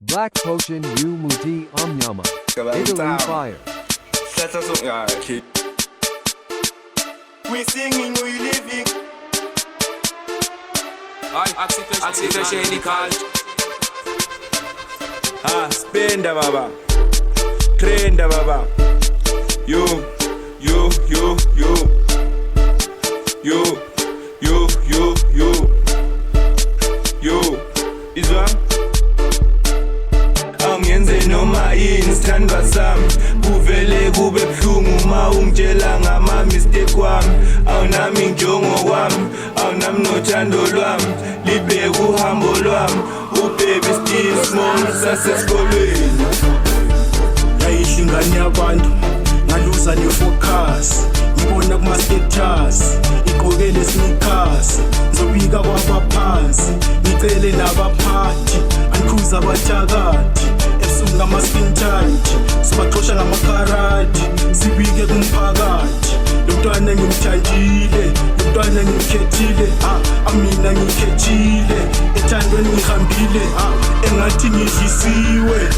Black Potion U Muti Amnyama. Italy Fire. Set us up, yeah, kid. We singing, we living. Oxytocin in college. Spenda baba, trenda baba. You. Izwa? Angenze noma yini sithandwa sami. Kuvele kube buhlungu ma ungitshela ngama mistake wami. Awunami njongo wami, awunami nothando lwami. Libheke uhambo lwami, ubaby still small sasesikolweni. Yayihle ingane yabantu ngaluza nefocus, ngibona kuma-status igqokele sneakers, ngizobika kwabaphansi ngicele nabaphathi angikhuza abathakathi ebusuku ngama-skin tight sibaxosha ngamakarathi sibike kumphakathi lo mntwana ngimthandile, lo mntwana ngimkhethile, amina ngikhethile ethandweni ngihambile engathi ngidlisiwe.